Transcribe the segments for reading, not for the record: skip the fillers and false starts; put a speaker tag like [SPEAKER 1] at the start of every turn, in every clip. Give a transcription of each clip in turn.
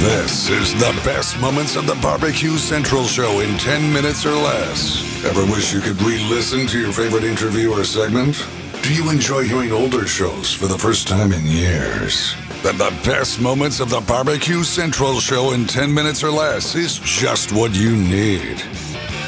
[SPEAKER 1] This is the best moments of the Barbecue Central show in 10 minutes or less. Ever wish you could re-listen to your favorite interview or segment? Do you enjoy hearing older shows for the first time in years? Then the best moments of the Barbecue Central show in 10 minutes or less is just what you need.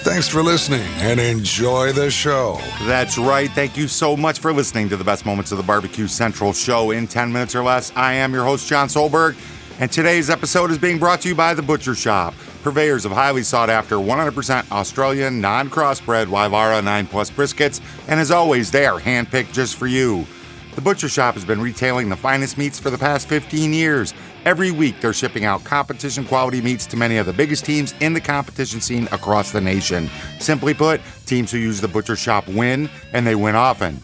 [SPEAKER 1] Thanks for listening and enjoy the show.
[SPEAKER 2] That's right. Thank you so much for listening to the best moments of the Barbecue Central show in 10 minutes or less. I am your host, John Solberg, and today's episode is being brought to you by The Butcher Shop, purveyors of highly sought-after 100% Australian non-crossbred Wyvara 9+ briskets, and as always, they are handpicked just for you. The Butcher Shop has been retailing the finest meats for the past 15 years. Every week, they're shipping out competition-quality meats to many of the biggest teams in the competition scene across the nation. Simply put, teams who use The Butcher Shop win, and they win often.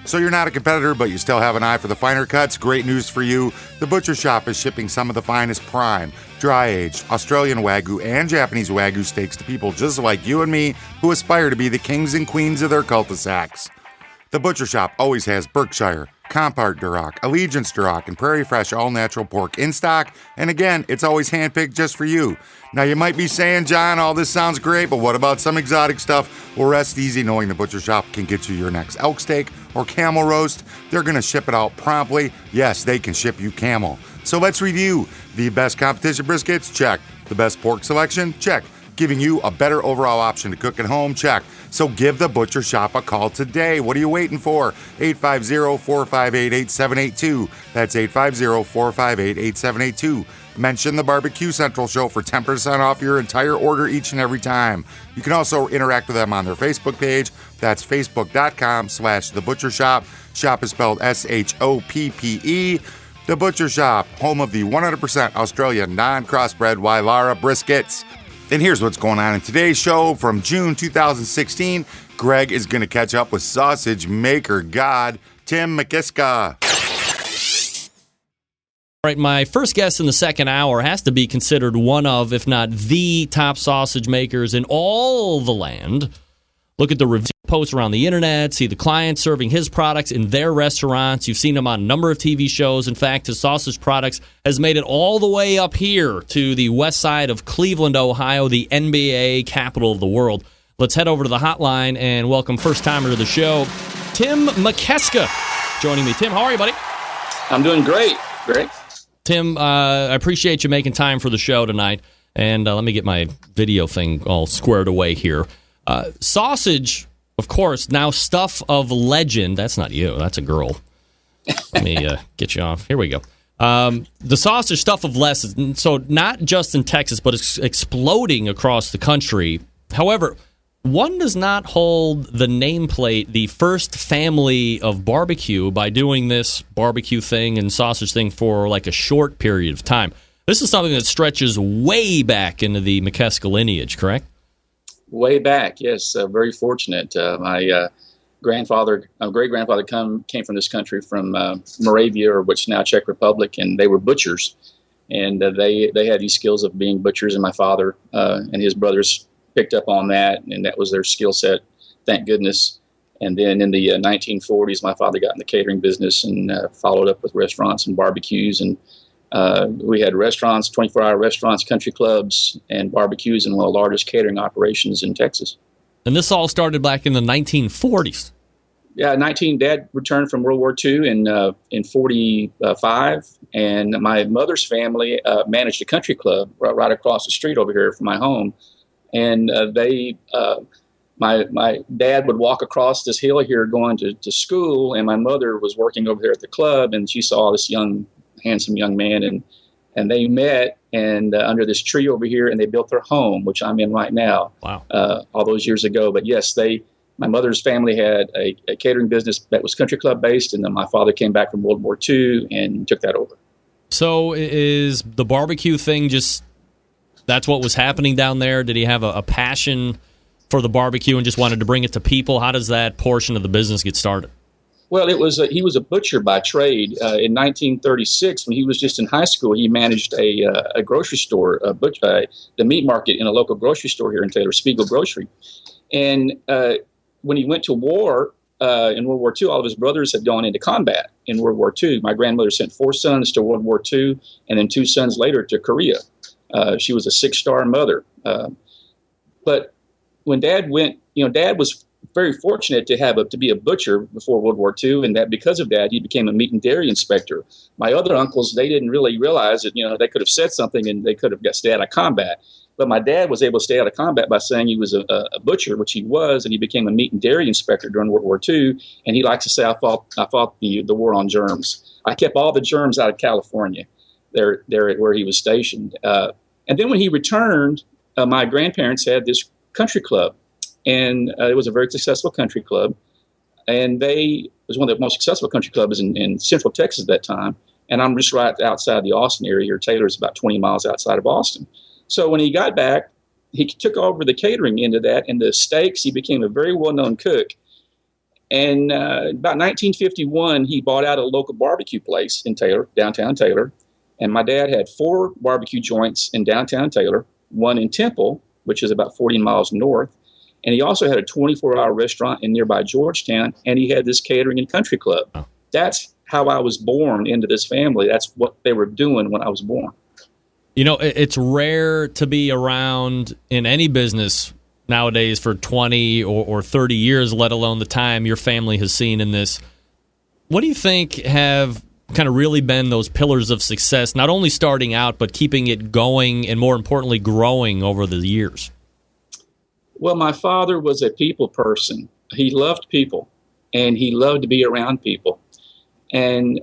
[SPEAKER 2] So you're not a competitor, but you still have an eye for the finer cuts? Great news for you. The Butcher Shop is shipping some of the finest prime, dry-aged, Australian Wagyu, and Japanese Wagyu steaks to people just like you and me who aspire to be the kings and queens of their cul-de-sacs. The Butcher Shop always has Berkshire, Compart Duroc, Allegiance Duroc, and Prairie Fresh all-natural pork in stock, and again, it's always handpicked just for you. Now, you might be saying, John, all this sounds great, but what about some exotic stuff? Well, rest easy knowing the Butcher Shop can get you your next elk steak or camel roast. They're going to ship it out promptly. Yes, they can ship you camel. So let's review. The best competition briskets? Check. The best pork selection? Check. Giving you a better overall option to cook at home? Check. So give the Butcher Shop a call today. What are you waiting for? 850-458-8782. That's 850-458-8782. Mention the Barbecue Central show for 10% off your entire order each and every time. You can also interact with them on their Facebook page. That's facebook.com/The Butcher Shop. Shop is spelled S-H-O-P-P-E. The Butcher Shop, home of the 100% Australian non-crossbred Wyvara briskets. And here's what's going on in today's show. From June 2016, Greg is going to catch up with sausage maker god Tim Mikeska.
[SPEAKER 3] All right, my first guest in the second hour has to be considered one of, if not the top sausage makers in all the land. Look at the review posts around the internet, see the clients serving his products in their restaurants. You've seen him on a number of TV shows. In fact, his sausage products has made it all the way up here to the west side of Cleveland, Ohio, the NBA capital of the world. Let's head over to the hotline and welcome first-timer to the show, Tim Mikeska, joining me. Tim, how are you, buddy?
[SPEAKER 4] I'm doing great, Greg.
[SPEAKER 3] Tim, I appreciate you making time for the show tonight. And let me get my video thing all squared away here. Sausage, of course, now stuff of legend. That's not you. That's a girl. Let me get you off. Here we go. The sausage stuff of legend. So not just in Texas, but it's exploding across the country. However, one does not hold the nameplate, the First Family of BBQ, by doing this barbecue thing and sausage thing for like a short period of time. This is something that stretches way back into the Mikeska lineage, correct?
[SPEAKER 4] Way back, yes. Very fortunate. My great-grandfather came from this country, from Moravia, or which now Czech Republic, and they were butchers. And they had these skills of being butchers, and my father and his brothers picked up on that, and that was their skill set, thank goodness. And then in the 1940s, my father got in the catering business and followed up with restaurants and barbecues, and we had restaurants, 24-hour restaurants, country clubs, and barbecues, and one of the largest catering operations in Texas.
[SPEAKER 3] And this all started back in the 1940s.
[SPEAKER 4] Yeah, Dad returned from World War II in 45, and my mother's family managed a country club right across the street over here from my home. And my dad would walk across this hill here going to school, and my mother was working over there at the club, and she saw this handsome young man, and they met and under this tree over here, and they built their home, which I'm in right now.
[SPEAKER 3] Wow!
[SPEAKER 4] All those years ago. But yes, my mother's family had a catering business that was country club based, and then my father came back from World War II and took that over.
[SPEAKER 3] So is the barbecue thing just that's what was happening down there? Did he have a passion for the barbecue and just wanted to bring it to people? How does that portion of the business get started?
[SPEAKER 4] Well, he was a butcher by trade. In 1936, when he was just in high school, he managed a grocery store, the meat market in a local grocery store here in Taylor, Spiegel Grocery. And when he went to war in World War II, all of his brothers had gone into combat in World War II. My grandmother sent 4 sons to World War II and then 2 sons later to Korea. She was a 6-star mother. But when Dad went, Dad was very fortunate to be a butcher before World War II, and that because of that, he became a meat and dairy inspector. My other uncles, they didn't really realize that, they could have said something and they could have stayed out of combat. But my dad was able to stay out of combat by saying he was a butcher, which he was, and he became a meat and dairy inspector during World War II. And he likes to say, I fought the war on germs. I kept all the germs out of California, there where he was stationed. And then when he returned, my grandparents had this country club, and it was a very successful country club. And it was one of the most successful country clubs in Central Texas at that time. And I'm just right outside the Austin area here. Taylor is about 20 miles outside of Austin. So when he got back, he took over the catering end of that, and the steaks, he became a very well-known cook. And about 1951, he bought out a local barbecue place in Taylor, downtown Taylor. And my dad had 4 barbecue joints in downtown Taylor, one in Temple, which is about 40 miles north. And he also had a 24-hour restaurant in nearby Georgetown, and he had this catering and country club. Oh. That's how I was born into this family. That's what they were doing when I was born.
[SPEAKER 3] It's rare to be around in any business nowadays for 20 or 30 years, let alone the time your family has seen in this. What do you think have kind of really been those pillars of success, not only starting out, but keeping it going and, more importantly, growing over the years?
[SPEAKER 4] Well, my father was a people person. He loved people, and he loved to be around people. And,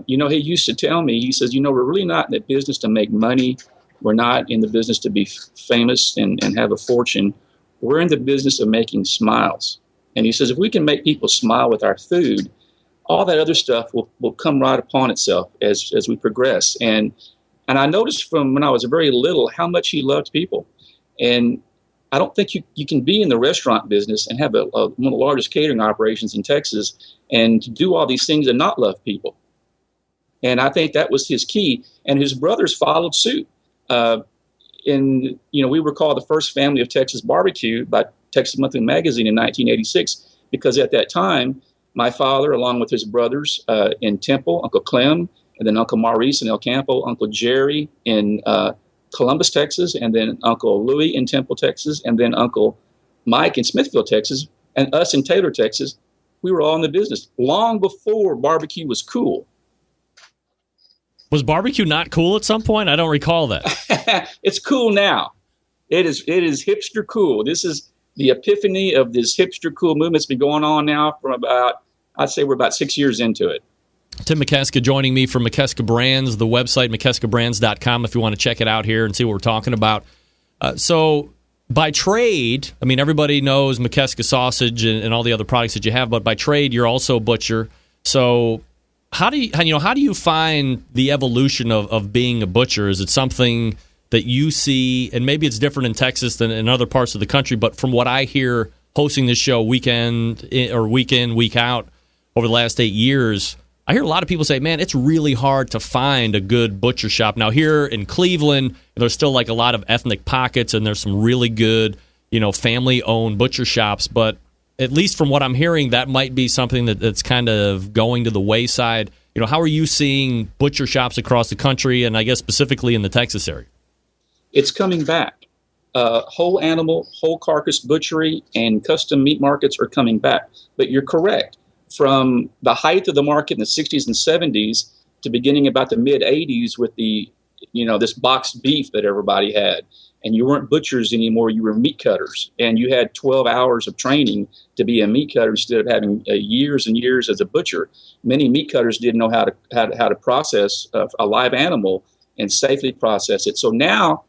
[SPEAKER 4] he used to tell me, he says, we're really not in the business to make money. We're not in the business to be famous and have a fortune. We're in the business of making smiles. And he says, if we can make people smile with our food, all that other stuff will come right upon itself as we progress. And I noticed from when I was very little how much he loved people. And I don't think you can be in the restaurant business and have one of the largest catering operations in Texas and do all these things and not love people. And I think that was his key. And his brothers followed suit. We were called the First Family of Texas BBQ by Texas Monthly Magazine in 1986, because at that time, my father, along with his brothers in Temple, Uncle Clem, and then Uncle Maurice in El Campo, Uncle Jerry in Columbus, Texas, and then Uncle Louis in Temple, Texas, and then Uncle Mike in Smithfield, Texas, and us in Taylor, Texas. We were all in the business long before barbecue was cool.
[SPEAKER 3] Was barbecue not cool at some point? I don't recall that.
[SPEAKER 4] It's cool now. It is hipster cool. This is the epiphany of this hipster cool movement. It's been going on now from I'd say we're about 6 years into it.
[SPEAKER 3] Tim Mikeska joining me from Mikeska Brands, the website, MikeskaBrands.com, if you want to check it out here and see what we're talking about. So by trade, I mean, everybody knows Mikeska sausage and all the other products that you have, but by trade, you're also a butcher. So how do you find the evolution of being a butcher? Is it something that you see, and maybe it's different in Texas than in other parts of the country, but from what I hear hosting this show week in, week out over the last 8 years, I hear a lot of people say, man, it's really hard to find a good butcher shop. Now, here in Cleveland, there's still like a lot of ethnic pockets, and there's some really good, family-owned butcher shops. But at least from what I'm hearing, that might be something that's kind of going to the wayside. How are you seeing butcher shops across the country, and I guess specifically in the Texas area?
[SPEAKER 4] It's coming back. Whole animal, whole carcass butchery and custom meat markets are coming back. But you're correct. From the height of the market in the 60s and 70s to beginning about the mid-80s with this boxed beef that everybody had. And you weren't butchers anymore, you were meat cutters. And you had 12 hours of training to be a meat cutter instead of having years and years as a butcher. Many meat cutters didn't know how to process a live animal and safely process it. So now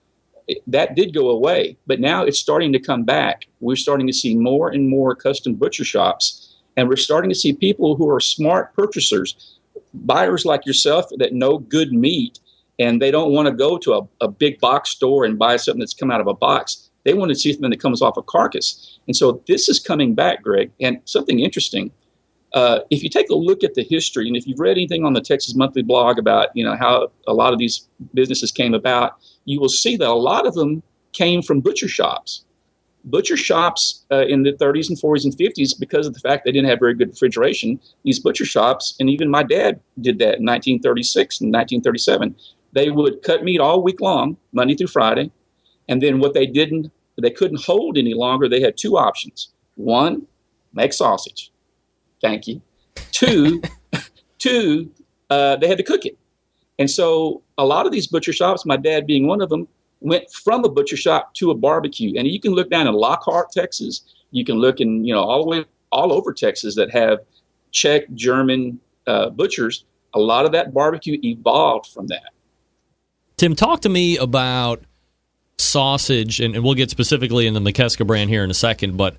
[SPEAKER 4] that did go away, but now it's starting to come back. We're starting to see more and more custom butcher shops. And we're starting to see people who are smart purchasers, buyers like yourself that know good meat, and they don't want to go to a big box store and buy something that's come out of a box. They want to see something that comes off a carcass. And so this is coming back, Greg. And something interesting, if you take a look at the history, and if you've read anything on the Texas Monthly blog about how a lot of these businesses came about, you will see that a lot of them came from butcher shops. Butcher shops in the 30s and 40s and 50s, because of the fact they didn't have very good refrigeration, these butcher shops, and even my dad did that in 1936 and 1937, They would cut meat all week long, Monday through Friday. And then what they couldn't hold any longer, they had two options. One, make sausage. Thank you. Two, they had to cook it. And so a lot of these butcher shops, my dad being one of them, went from a butcher shop to a barbecue. And you can look down in Lockhart, Texas. You can look in, all over Texas that have Czech, German butchers. A lot of that barbecue evolved from that.
[SPEAKER 3] Tim, talk to me about sausage, and we'll get specifically in the Mikeska brand here in a second, but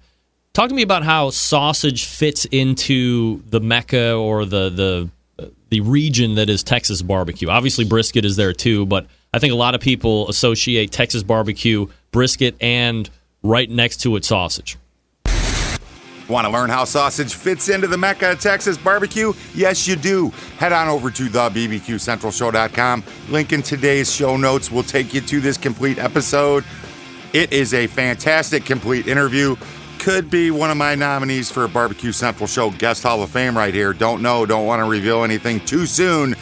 [SPEAKER 3] talk to me about how sausage fits into the mecca or the region that is Texas barbecue. Obviously, brisket is there too, but I think a lot of people associate Texas barbecue, brisket, and right next to it, sausage.
[SPEAKER 2] Want to learn how sausage fits into the mecca of Texas barbecue? Yes, you do. Head on over to thebbqcentralshow.com. Link in today's show notes will take you to this complete episode. It is a fantastic, complete interview. Could be one of my nominees for a Barbecue Central Show Guest Hall of Fame right here. Don't want to reveal anything too soon.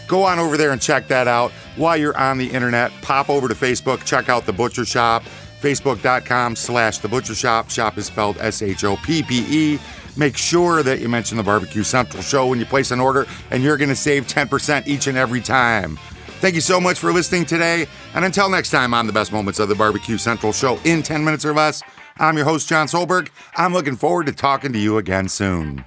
[SPEAKER 2] Go on over there and check that out. While you're on the internet, pop over to Facebook, check out The Butcher Shop. Facebook.com/The Butcher Shop. Shop is spelled SHOPPE. Make sure that you mention the Barbecue Central Show when you place an order, and you're going to save 10% each and every time. Thank you so much for listening today. And until next time on the best moments of the Barbecue Central Show in 10 minutes or less, I'm your host, John Solberg. I'm looking forward to talking to you again soon.